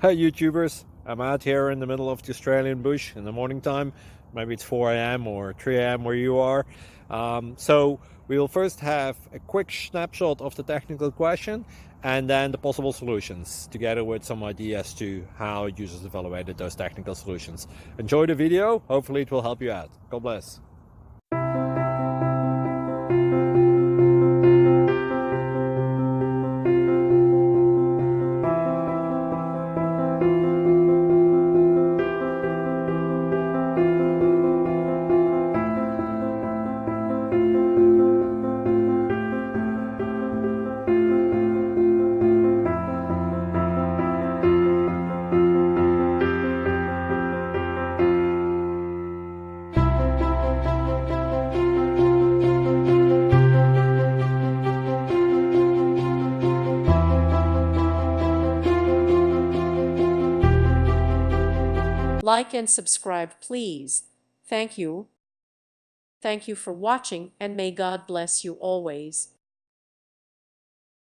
Hey YouTubers, I'm out here in the middle of the Australian bush in the morning time. Maybe it's 4 a.m. or 3 a.m. where you are. So we will first have a quick snapshot of the technical question and then the possible solutions, together with some ideas to how users evaluated those technical solutions. Enjoy the video, hopefully it will help you out. God bless. Like and subscribe, please. Thank you. Thank you for watching, and may God bless you always.